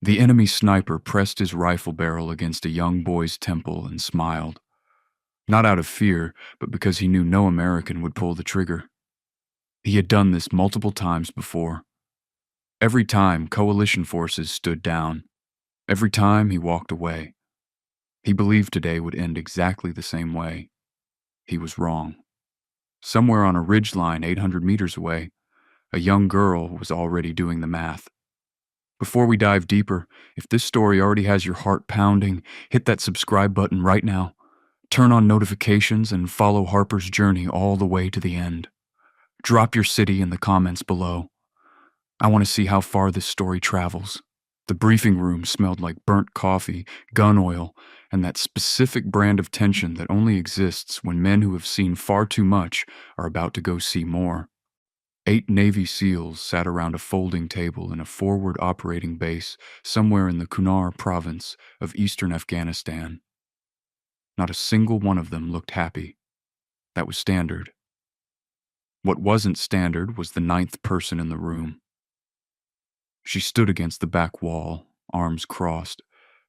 The enemy sniper pressed his rifle barrel against a young boy's temple and smiled. Not out of fear, but because he knew no American would pull the trigger. He had done this multiple times before. Every time, coalition forces stood down. Every time, he walked away. He believed today would end exactly the same way. He was wrong. Somewhere on a ridgeline 800 meters away, a young girl was already doing the math. Before we dive deeper, if this story already has your heart pounding, hit that subscribe button right now. Turn on notifications and follow Harper's journey all the way to the end. Drop your city in the comments below. I want to see how far this story travels. The briefing room smelled like burnt coffee, gun oil, and that specific brand of tension that only exists when men who have seen far too much are about to go see more. 8 Navy SEALs sat around a folding table in a forward operating base somewhere in the Kunar province of eastern Afghanistan. Not a single one of them looked happy. That was standard. What wasn't standard was the 9th person in the room. She stood against the back wall, arms crossed,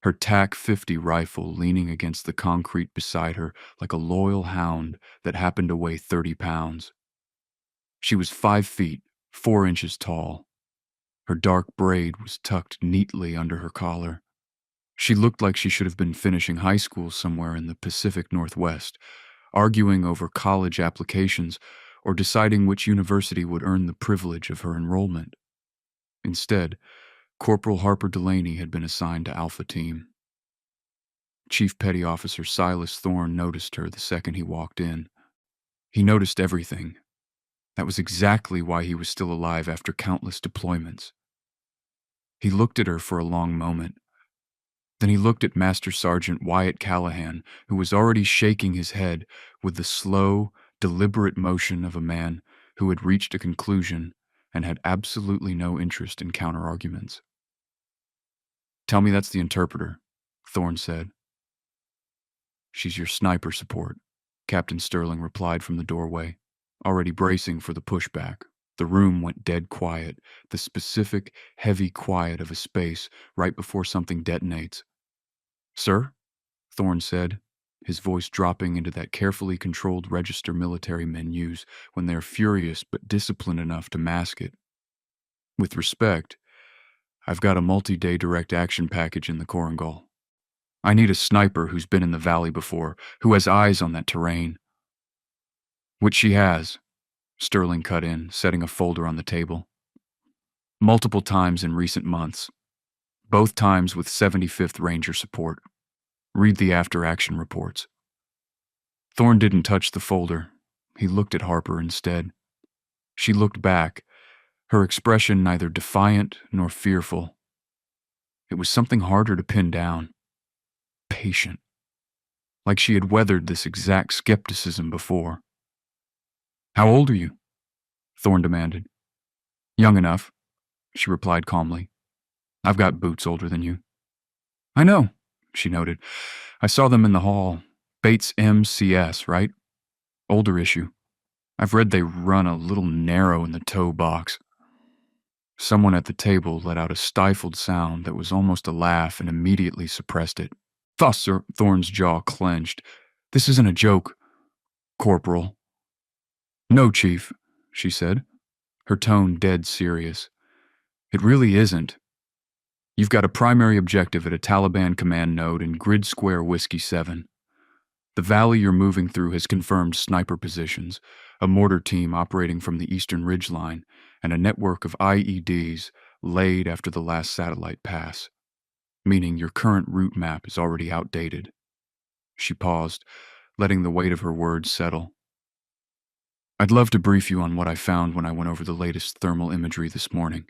her TAC-50 rifle leaning against the concrete beside her like a loyal hound that happened to weigh 30 pounds. She was 5 feet, 4 inches tall. Her dark braid was tucked neatly under her collar. She looked like she should have been finishing high school somewhere in the Pacific Northwest, arguing over college applications or deciding which university would earn the privilege of her enrollment. Instead, Corporal Harper Delaney had been assigned to Alpha Team. Chief Petty Officer Silas Thorne noticed her the second he walked in. He noticed everything. That was exactly why he was still alive after countless deployments. He looked at her for a long moment. Then he looked at Master Sergeant Wyatt Callahan, who was already shaking his head with the slow, deliberate motion of a man who had reached a conclusion and had absolutely no interest in counter-arguments. "Tell me that's the interpreter," Thorne said. "She's your sniper support," Captain Sterling replied from the doorway, already bracing for the pushback. The room went dead quiet, the specific, heavy quiet of a space right before something detonates. "Sir?" Thorne said, his voice dropping into that carefully controlled register military men use when they're furious but disciplined enough to mask it. "With respect, I've got a multi-day direct action package in the Korengal. I need a sniper who's been in the valley before, who has eyes on that terrain." "Which she has," Sterling cut in, setting a folder on the table. "Multiple times in recent months. Both times with 75th Ranger support. Read the after-action reports." Thorne didn't touch the folder. He looked at Harper instead. She looked back, her expression neither defiant nor fearful. It was something harder to pin down. Patient. Like she had weathered this exact skepticism before. "How old are you?" Thorne demanded. "Young enough," she replied calmly. "I've got boots older than you." "I know," she noted. "I saw them in the hall. Bates MCS, right? Older issue. I've read they run a little narrow in the toe box." Someone at the table let out a stifled sound that was almost a laugh and immediately suppressed it. Thorne's jaw clenched. "This isn't a joke, Corporal." "No, Chief," she said, her tone dead serious. "It really isn't. You've got a primary objective at a Taliban command node in Grid Square Whiskey 7. The valley you're moving through has confirmed sniper positions, a mortar team operating from the eastern ridgeline, and a network of IEDs laid after the last satellite pass, meaning your current route map is already outdated." She paused, letting the weight of her words settle. "I'd love to brief you on what I found when I went over the latest thermal imagery this morning,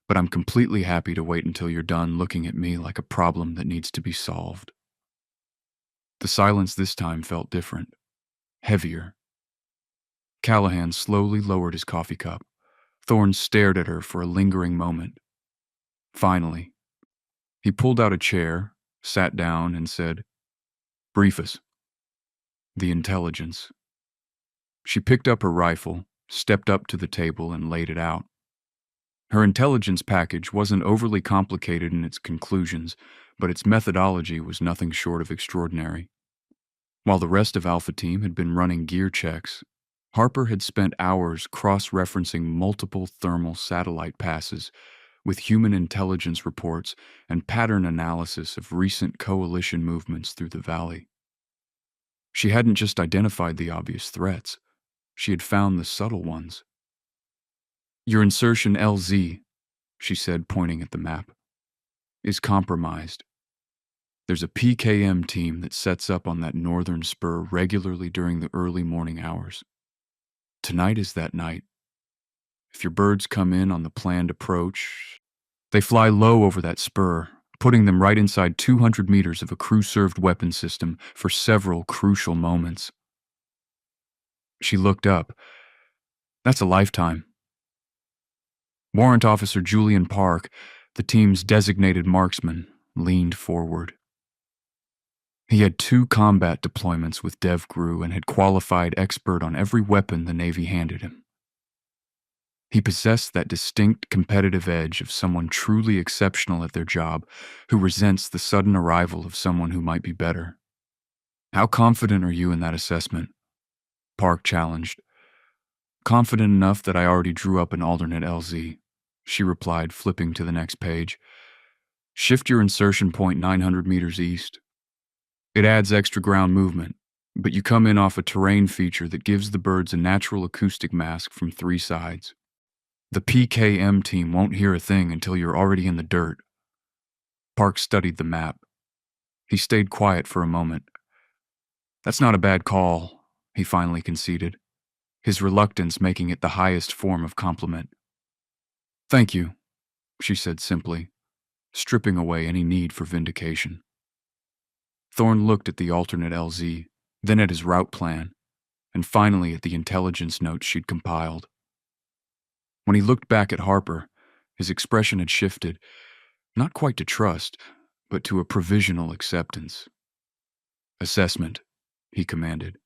but I'm completely happy to wait until you're done looking at me like a problem that needs to be solved." The silence this time felt different, heavier. Callahan slowly lowered his coffee cup. Thorne stared at her for a lingering moment. Finally, he pulled out a chair, sat down, and said, "Brief us." "The intelligence." She picked up her rifle, stepped up to the table, and laid it out. Her intelligence package wasn't overly complicated in its conclusions, but its methodology was nothing short of extraordinary. While the rest of Alpha Team had been running gear checks, Harper had spent hours cross-referencing multiple thermal satellite passes with human intelligence reports and pattern analysis of recent coalition movements through the valley. She hadn't just identified the obvious threats, she had found the subtle ones. "Your insertion LZ," she said, pointing at the map, "is compromised. There's a PKM team that sets up on that northern spur regularly during the early morning hours. Tonight is that night. If your birds come in on the planned approach, they fly low over that spur, putting them right inside 200 meters of a crew-served weapon system for several crucial moments." She looked up. "That's a lifetime." Warrant Officer Julian Park, the team's designated marksman, leaned forward. He had 2 combat deployments with DevGru and had qualified expert on every weapon the Navy handed him. He possessed that distinct competitive edge of someone truly exceptional at their job who resents the sudden arrival of someone who might be better. "How confident are you in that assessment?" Park challenged. "Confident enough that I already drew up an alternate LZ," she replied, flipping to the next page. "Shift your insertion point 900 meters east. It adds extra ground movement, but you come in off a terrain feature that gives the birds a natural acoustic mask from 3 sides. The PKM team won't hear a thing until you're already in the dirt." Park studied the map. He stayed quiet for a moment. "That's not a bad call," he finally conceded, his reluctance making it the highest form of compliment. "Thank you," she said simply, stripping away any need for vindication. Thorne looked at the alternate LZ, then at his route plan, and finally at the intelligence notes she'd compiled. When he looked back at Harper, his expression had shifted, not quite to trust, but to a provisional acceptance. "Assessment," he commanded.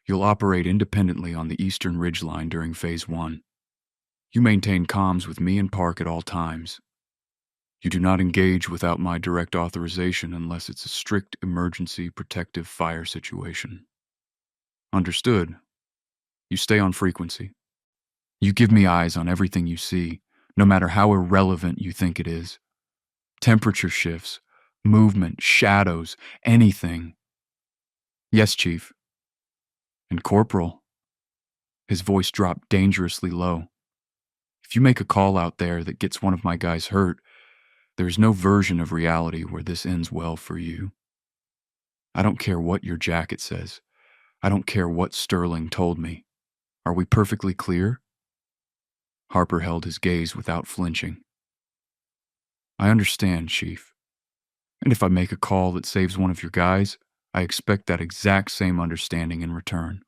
"You'll operate independently on the eastern ridgeline during Phase 1. You maintain comms with me and Park at all times. You do not engage without my direct authorization unless it's a strict emergency protective fire situation. Understood? You stay on frequency. You give me eyes on everything you see, no matter how irrelevant you think it is. Temperature shifts, movement, shadows, anything." "Yes, Chief." "And Corporal," his voice dropped dangerously low, "if you make a call out there that gets one of my guys hurt, there's no version of reality where this ends well for you. I don't care what your jacket says. I don't care what Sterling told me. Are we perfectly clear?" Harper held his gaze without flinching. "I understand, Chief. And if I make a call that saves one of your guys, I expect that exact same understanding in return."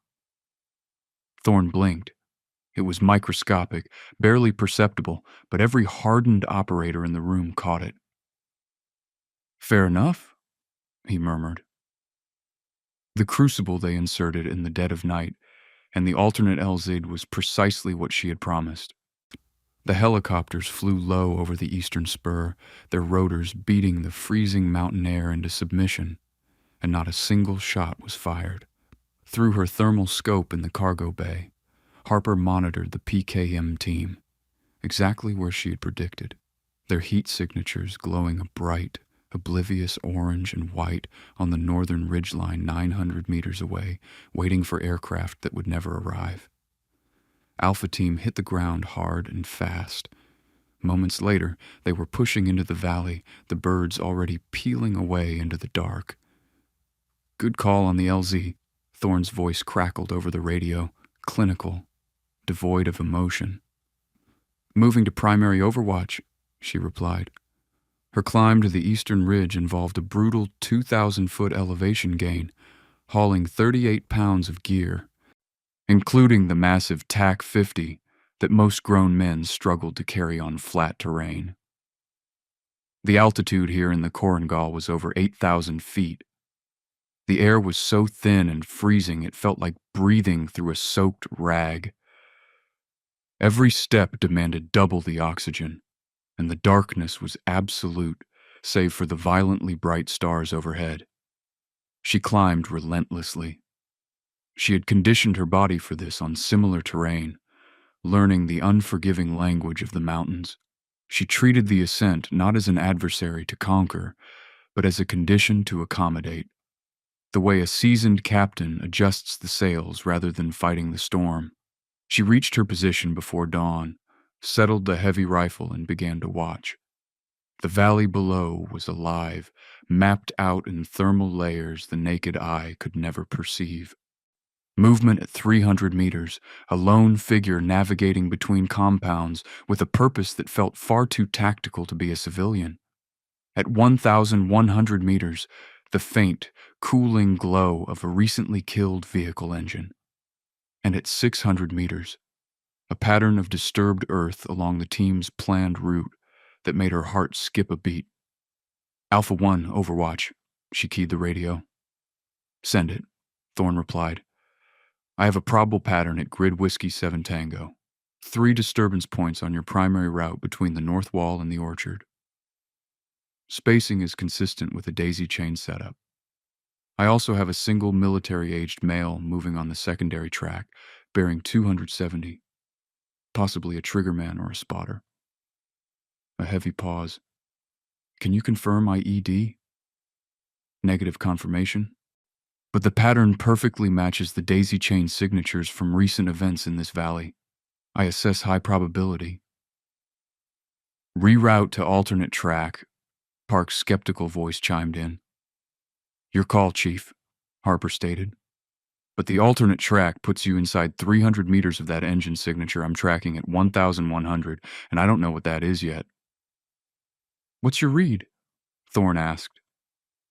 Thorne blinked. It was microscopic, barely perceptible, but every hardened operator in the room caught it. "Fair enough," he murmured. The crucible they inserted in the dead of night, and the alternate LZ was precisely what she had promised. The helicopters flew low over the eastern spur, their rotors beating the freezing mountain air into submission, and not a single shot was fired. Through her thermal scope in the cargo bay, Harper monitored the PKM team, exactly where she had predicted, their heat signatures glowing a bright, oblivious orange and white on the northern ridgeline 900 meters away, waiting for aircraft that would never arrive. Alpha Team hit the ground hard and fast. Moments later, they were pushing into the valley, the birds already peeling away into the dark. "Good call on the LZ," Thorne's voice crackled over the radio, clinical, devoid of emotion. "Moving to primary overwatch," she replied. Her climb to the eastern ridge involved a brutal 2,000-foot elevation gain, hauling 38 pounds of gear, including the massive TAC 50 that most grown men struggled to carry on flat terrain. The altitude here in the Korengal was over 8,000 feet. The air was so thin and freezing it felt like breathing through a soaked rag. Every step demanded double the oxygen, and the darkness was absolute, save for the violently bright stars overhead. She climbed relentlessly. She had conditioned her body for this on similar terrain, learning the unforgiving language of the mountains. She treated the ascent not as an adversary to conquer, but as a condition to accommodate, the way a seasoned captain adjusts the sails rather than fighting the storm. She reached her position before dawn, settled the heavy rifle, and began to watch. The valley below was alive, mapped out in thermal layers the naked eye could never perceive. Movement at 300 meters, a lone figure navigating between compounds with a purpose that felt far too tactical to be a civilian. At 1,100 meters, the faint, cooling glow of a recently killed vehicle engine. And at 600 meters, a pattern of disturbed earth along the team's planned route that made her heart skip a beat. Alpha 1, Overwatch, she keyed the radio. Send it, Thorne replied. I have a probable pattern at Grid Whiskey 7 Tango. 3 disturbance points on your primary route between the north wall and the orchard. Spacing is consistent with a daisy chain setup. I also have a single military-aged male moving on the secondary track, bearing 270, possibly a triggerman or a spotter. A heavy pause. Can you confirm IED? Negative confirmation. But the pattern perfectly matches the daisy chain signatures from recent events in this valley. I assess high probability. Reroute to alternate track, Park's skeptical voice chimed in. Your call, Chief, Harper stated. But the alternate track puts you inside 300 meters of that engine signature I'm tracking at 1,100, and I don't know what that is yet. What's your read? Thorne asked.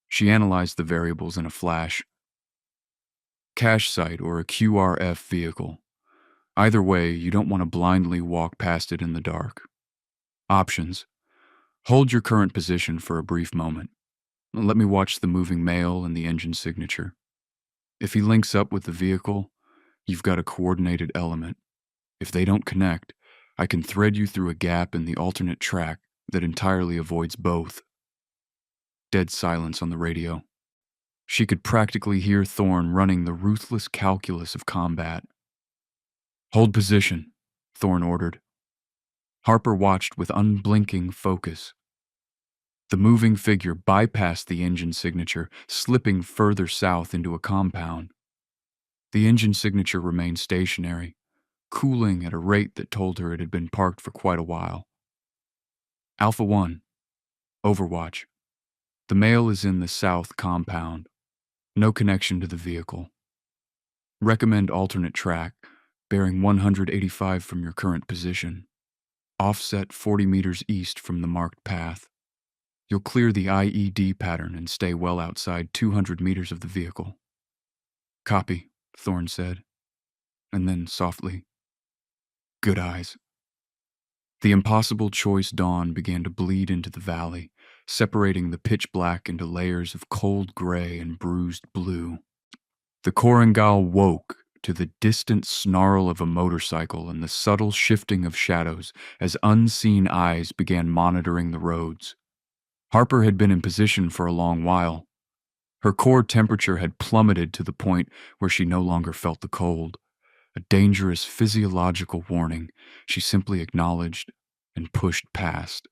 She analyzed the variables in a flash. Cache site or a QRF vehicle. Either way, you don't want to blindly walk past it in the dark. Options. Hold your current position for a brief moment. Let me watch the moving male and the engine signature. If he links up with the vehicle, you've got a coordinated element. If they don't connect, I can thread you through a gap in the alternate track that entirely avoids both. Dead silence on the radio. She could practically hear Thorne running the ruthless calculus of combat. Hold position, Thorne ordered. Harper watched with unblinking focus. The moving figure bypassed the engine signature, slipping further south into a compound. The engine signature remained stationary, cooling at a rate that told her it had been parked for quite a while. Alpha 1, Overwatch. The male is in the south compound. No connection to the vehicle. Recommend alternate track, bearing 185 from your current position. Offset 40 meters east from the marked path. You'll clear the IED pattern and stay well outside 200 meters of the vehicle. Copy, Thorne said, and then softly, good eyes. The impossible choice dawn began to bleed into the valley, separating the pitch black into layers of cold gray and bruised blue. The Korengal woke to the distant snarl of a motorcycle and the subtle shifting of shadows as unseen eyes began monitoring the roads. Harper had been in position for a long while. Her core temperature had plummeted to the point where she no longer felt the cold. A dangerous physiological warning she simply acknowledged and pushed past.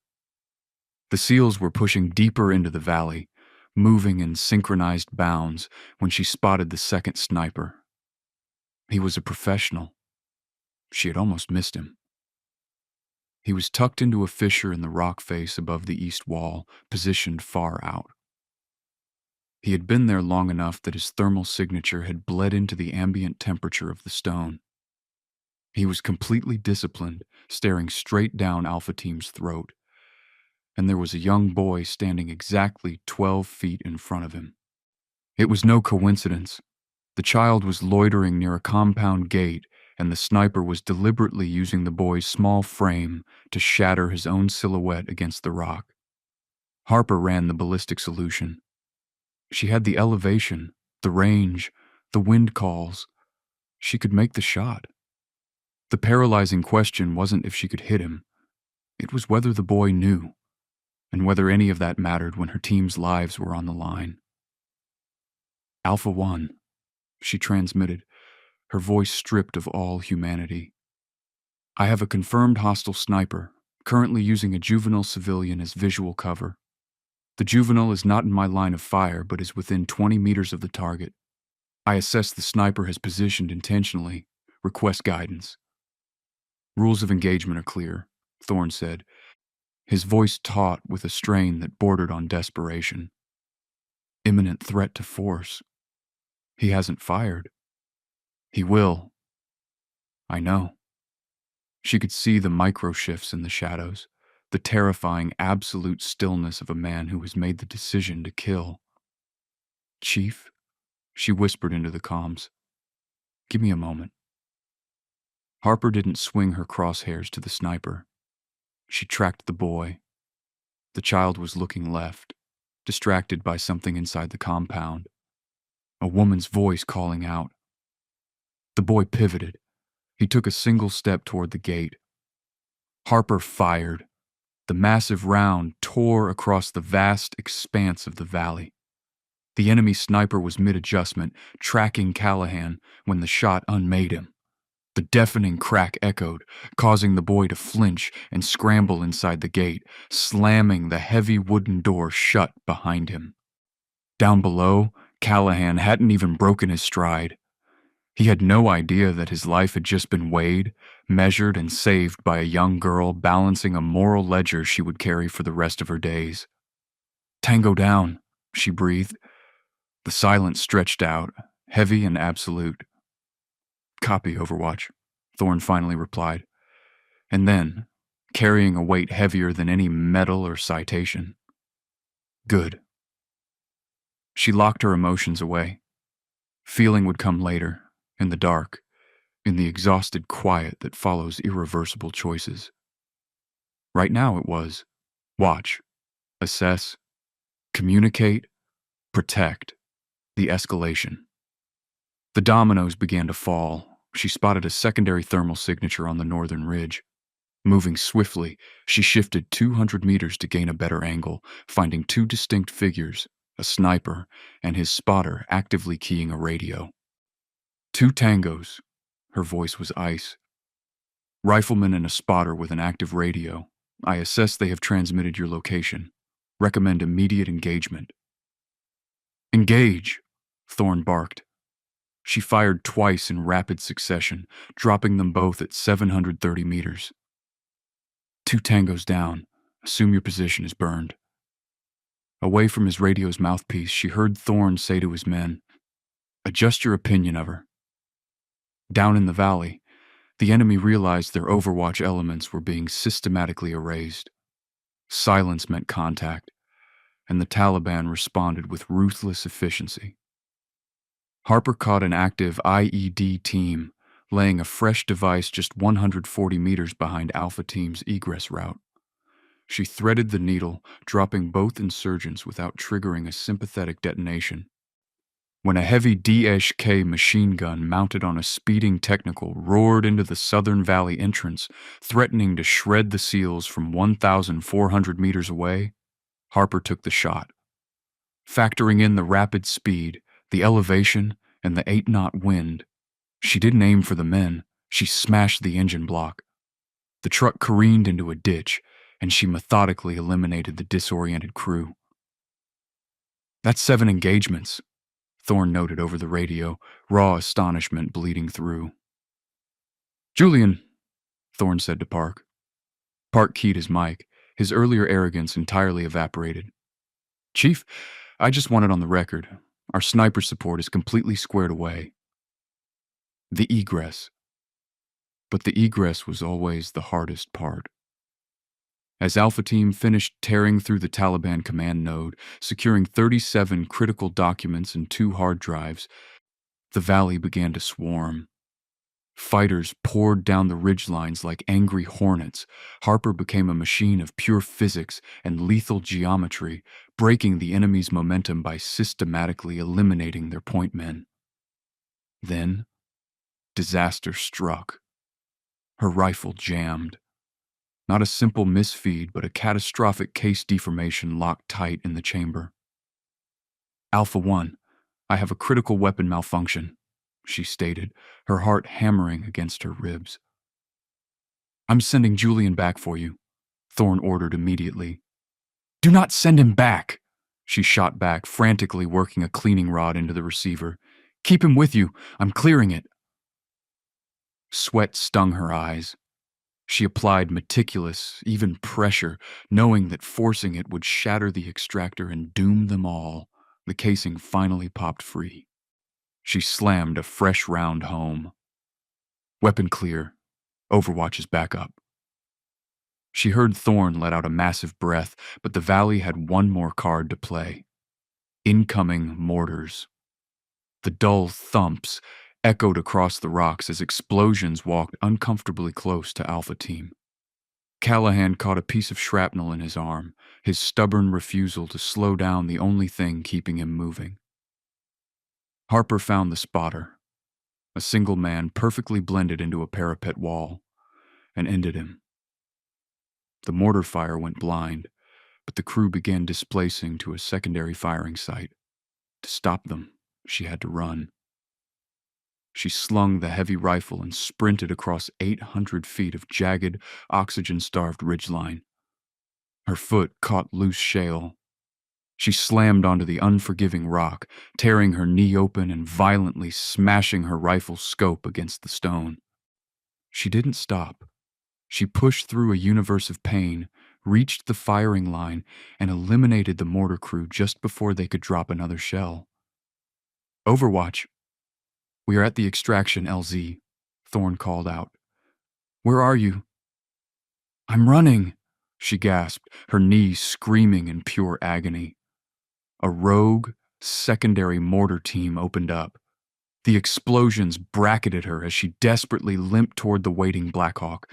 The SEALs were pushing deeper into the valley, moving in synchronized bounds when she spotted the second sniper. He was a professional. She had almost missed him. He was tucked into a fissure in the rock face above the east wall, positioned far out. He had been there long enough that his thermal signature had bled into the ambient temperature of the stone. He was completely disciplined, staring straight down Alpha Team's throat, and there was a young boy standing exactly 12 feet in front of him. It was no coincidence. The child was loitering near a compound gate, and the sniper was deliberately using the boy's small frame to shatter his own silhouette against the rock. Harper ran the ballistic solution. She had the elevation, the range, the wind calls. She could make the shot. The paralyzing question wasn't if she could hit him, it was whether the boy knew, and whether any of that mattered when her team's lives were on the line. Alpha 1, she transmitted, her voice stripped of all humanity. I have a confirmed hostile sniper, currently using a juvenile civilian as visual cover. The juvenile is not in my line of fire, but is within 20 meters of the target. I assess the sniper has positioned intentionally. Request guidance. Rules of engagement are clear, Thorne said, his voice taut with a strain that bordered on desperation. Imminent threat to force. He hasn't fired. He will. I know. She could see the micro-shifts in the shadows, the terrifying absolute stillness of a man who has made the decision to kill. Chief, she whispered into the comms. Give me a moment. Harper didn't swing her crosshairs to the sniper. She tracked the boy. The child was looking left, distracted by something inside the compound. A woman's voice calling out. The boy pivoted. He took a single step toward the gate. Harper fired. The massive round tore across the vast expanse of the valley. The enemy sniper was mid-adjustment, tracking Callahan when the shot unmade him. The deafening crack echoed, causing the boy to flinch and scramble inside the gate, slamming the heavy wooden door shut behind him. Down below, Callahan hadn't even broken his stride. He had no idea that his life had just been weighed, measured, and saved by a young girl balancing a moral ledger she would carry for the rest of her days. Tango down, she breathed. The silence stretched out, heavy and absolute. Copy, Overwatch, Thorne finally replied. And then, carrying a weight heavier than any medal or citation. Good. She locked her emotions away. Feeling would come later, in the dark, in the exhausted quiet that follows irreversible choices. Right now it was watch, assess, communicate, protect, the escalation. The dominoes began to fall. She spotted a secondary thermal signature on the northern ridge. Moving swiftly, she shifted 200 meters to gain a better angle, finding two distinct figures, a sniper and his spotter actively keying a radio. 2 tangos. Her voice was ice. Rifleman and a spotter with an active radio. I assess they have transmitted your location. Recommend immediate engagement. Engage, Thorne barked. She fired twice in rapid succession, dropping them both at 730 meters. 2 tangos down. Assume your position is burned. Away from his radio's mouthpiece, she heard Thorne say to his men, adjust your opinion of her. Down in the valley, the enemy realized their Overwatch elements were being systematically erased. Silence meant contact, and the Taliban responded with ruthless efficiency. Harper caught an active IED team, laying a fresh device just 140 meters behind Alpha Team's egress route. She threaded the needle, dropping both insurgents without triggering a sympathetic detonation. When a heavy DSK machine gun mounted on a speeding technical roared into the southern valley entrance, threatening to shred the SEALs from 1,400 meters away, Harper took the shot. Factoring in the rapid speed, the elevation, and the 8-knot wind, she didn't aim for the men, she smashed the engine block. The truck careened into a ditch, and she methodically eliminated the disoriented crew. That's 7 engagements, Thorne noted over the radio, raw astonishment bleeding through. Julian, Thorne said to Park. Park keyed his mic, his earlier arrogance entirely evaporated. Chief, I just want it on the record. Our sniper support is completely squared away. The egress. But the egress was always the hardest part. As Alpha Team finished tearing through the Taliban command node, securing 37 critical documents and 2 hard drives, the valley began to swarm. Fighters poured down the ridgelines like angry hornets. Harper became a machine of pure physics and lethal geometry, breaking the enemy's momentum by systematically eliminating their point men. Then, disaster struck. Her rifle jammed. Not a simple misfeed, but a catastrophic case deformation locked tight in the chamber. Alpha 1, I have a critical weapon malfunction, she stated, her heart hammering against her ribs. I'm sending Julian back for you, Thorne ordered immediately. Do not send him back, she shot back, frantically working a cleaning rod into the receiver. Keep him with you. I'm clearing it. Sweat stung her eyes. She applied meticulous, even pressure, knowing that forcing it would shatter the extractor and doom them all. The casing finally popped free. She slammed a fresh round home. Weapon clear. Overwatch is back up. She heard Thorne let out a massive breath, but the valley had one more card to play. Incoming mortars. The dull thumps echoed across the rocks as explosions walked uncomfortably close to Alpha Team. Callahan caught a piece of shrapnel in his arm, his stubborn refusal to slow down the only thing keeping him moving. Harper found the spotter, a single man perfectly blended into a parapet wall, and ended him. The mortar fire went blind, but the crew began displacing to a secondary firing site. To stop them, she had to run. She slung the heavy rifle and sprinted across 800 feet of jagged, oxygen-starved ridgeline. Her foot caught loose shale. She slammed onto the unforgiving rock, tearing her knee open and violently smashing her rifle's scope against the stone. She didn't stop. She pushed through a universe of pain, reached the firing line, and eliminated the mortar crew just before they could drop another shell. Overwatch. We are at the extraction, LZ, Thorne called out. Where are you? I'm running, she gasped, her knees screaming in pure agony. A rogue, secondary mortar team opened up. The explosions bracketed her as she desperately limped toward the waiting Blackhawk.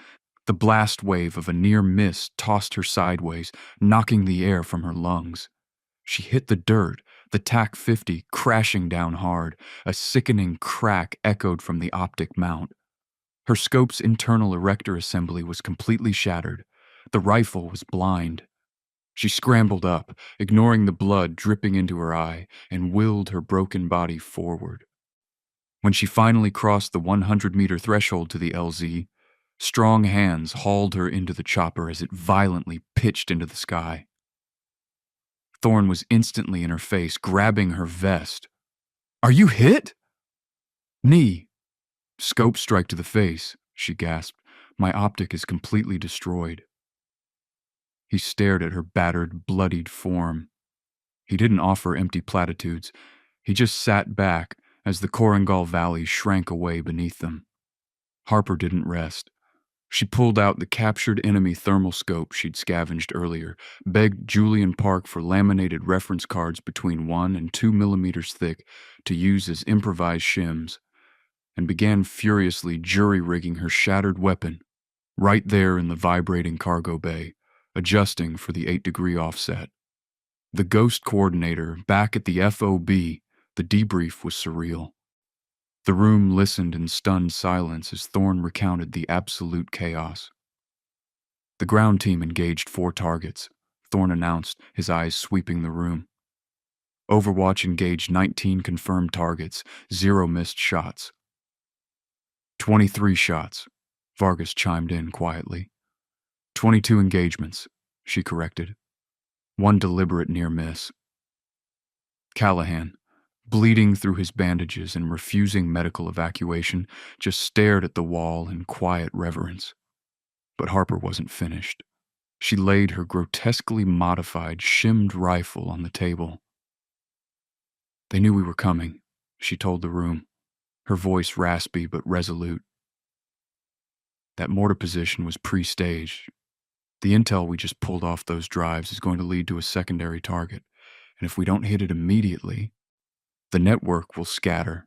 The blast wave of a near miss tossed her sideways, knocking the air from her lungs. She hit the dirt, the TAC-50 crashing down hard. A sickening crack echoed from the optic mount. Her scope's internal erector assembly was completely shattered. The rifle was blind. She scrambled up, ignoring the blood dripping into her eye, and willed her broken body forward. When she finally crossed the 100-meter threshold to the LZ, strong hands hauled her into the chopper as it violently pitched into the sky. Thorne was instantly in her face, grabbing her vest. Are you hit? Knee. Scope strike to the face, she gasped. My optic is completely destroyed. He stared at her battered, bloodied form. He didn't offer empty platitudes. He just sat back as the Korengal Valley shrank away beneath them. Harper didn't rest. She pulled out the captured enemy thermal scope she'd scavenged earlier, begged Julian Park for laminated reference cards between 1 and 2 millimeters thick to use as improvised shims, and began furiously jury-rigging her shattered weapon right there in the vibrating cargo bay, adjusting for the 8-degree offset. The ghost coordinator back at the FOB, the debrief was surreal. The room listened in stunned silence as Thorne recounted the absolute chaos. The ground team engaged 4 targets, Thorne announced, his eyes sweeping the room. Overwatch engaged 19 confirmed targets, 0 missed shots. 23 shots, Vargas chimed in quietly. 22 engagements, she corrected. 1 deliberate near miss. Callahan, bleeding through his bandages and refusing medical evacuation, just stared at the wall in quiet reverence. But Harper wasn't finished. She laid her grotesquely modified, shimmed rifle on the table. They knew we were coming, she told the room, her voice raspy but resolute. That mortar position was pre-staged. The intel we just pulled off those drives is going to lead to a secondary target, and if we don't hit it immediately, the network will scatter.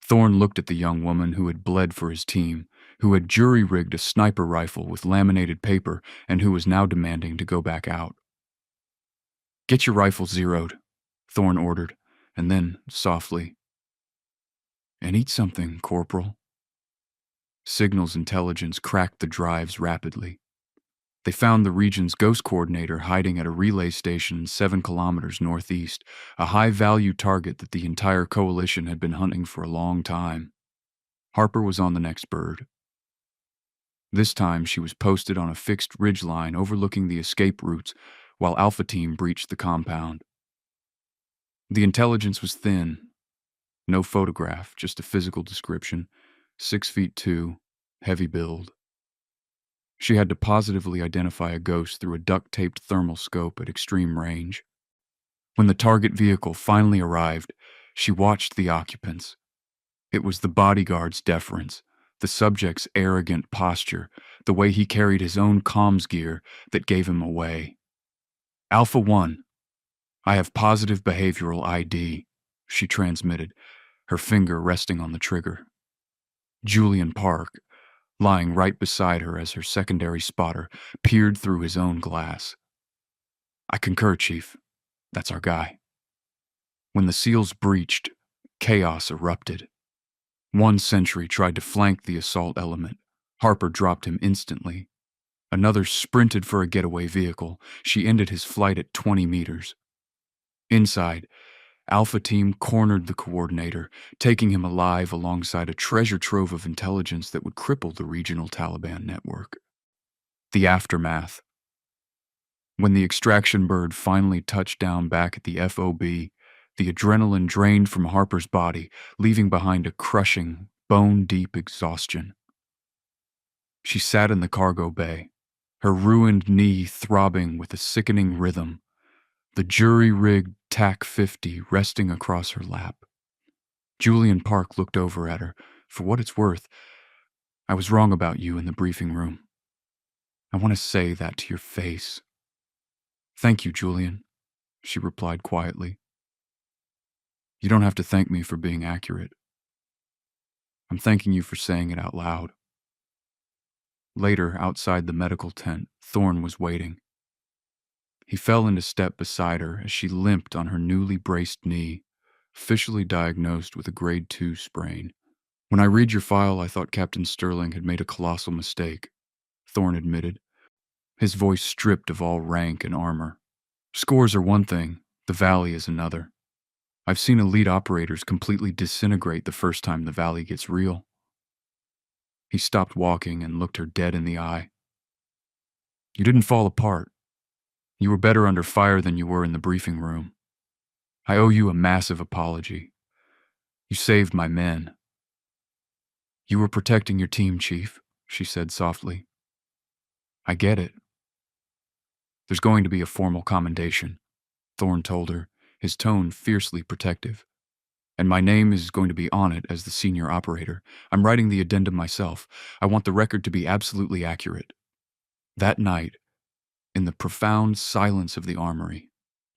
Thorne looked at the young woman who had bled for his team, who had jury-rigged a sniper rifle with laminated paper, and who was now demanding to go back out. Get your rifle zeroed, Thorne ordered, and then, softly, and eat something, Corporal. Signals intelligence cracked the drives rapidly. They found the region's ghost coordinator hiding at a relay station 7 kilometers northeast, a high-value target that the entire coalition had been hunting for a long time. Harper was on the next bird. This time she was posted on a fixed ridgeline overlooking the escape routes while Alpha Team breached the compound. The intelligence was thin. No photograph, just a physical description. 6'2", heavy build. She had to positively identify a ghost through a duct-taped thermal scope at extreme range. When the target vehicle finally arrived, she watched the occupants. It was the bodyguard's deference, the subject's arrogant posture, the way he carried his own comms gear that gave him away. Alpha 1, I have positive behavioral ID, she transmitted, her finger resting on the trigger. Julian Park, lying right beside her as her secondary spotter, peered through his own glass. I concur, Chief. That's our guy. When the SEALs breached, chaos erupted. One sentry tried to flank the assault element. Harper dropped him instantly. Another sprinted for a getaway vehicle. She ended his flight at 20 meters. Inside, Alpha Team cornered the coordinator, taking him alive alongside a treasure trove of intelligence that would cripple the regional Taliban network. The aftermath. When the extraction bird finally touched down back at the FOB, the adrenaline drained from Harper's body, leaving behind a crushing, bone-deep exhaustion. She sat in the cargo bay, her ruined knee throbbing with a sickening rhythm, the jury-rigged TAC-50 resting across her lap. Julian Park looked over at her. For what it's worth, I was wrong about you in the briefing room. I want to say that to your face. Thank you, Julian, she replied quietly. You don't have to thank me for being accurate. I'm thanking you for saying it out loud. Later, outside the medical tent, Thorne was waiting. He fell into step beside her as she limped on her newly braced knee, officially diagnosed with a grade 2 sprain. When I read your file, I thought Captain Sterling had made a colossal mistake, Thorne admitted, his voice stripped of all rank and armor. Scores are one thing, the Valley is another. I've seen elite operators completely disintegrate the first time the Valley gets real. He stopped walking and looked her dead in the eye. You didn't fall apart. You were better under fire than you were in the briefing room. I owe you a massive apology. You saved my men. You were protecting your team, Chief, she said softly. I get it. There's going to be a formal commendation, Thorne told her, his tone fiercely protective. And my name is going to be on it as the senior operator. I'm writing the addendum myself. I want the record to be absolutely accurate. That night, in the profound silence of the armory,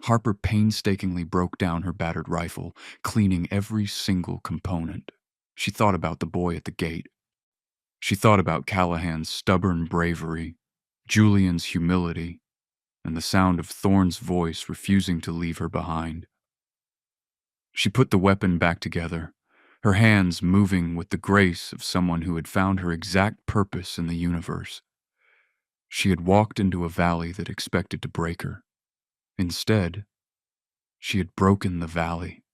Harper painstakingly broke down her battered rifle, cleaning every single component. She thought about the boy at the gate. She thought about Callahan's stubborn bravery, Julian's humility, and the sound of Thorne's voice refusing to leave her behind. She put the weapon back together, her hands moving with the grace of someone who had found her exact purpose in the universe. She had walked into a valley that expected to break her. Instead, she had broken the valley.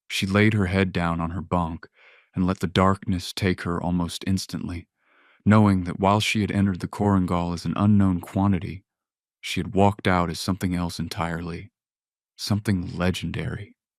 She laid her head down on her bunk and let the darkness take her almost instantly, knowing that while she had entered the Korengal as an unknown quantity, she had walked out as something else entirely, something legendary.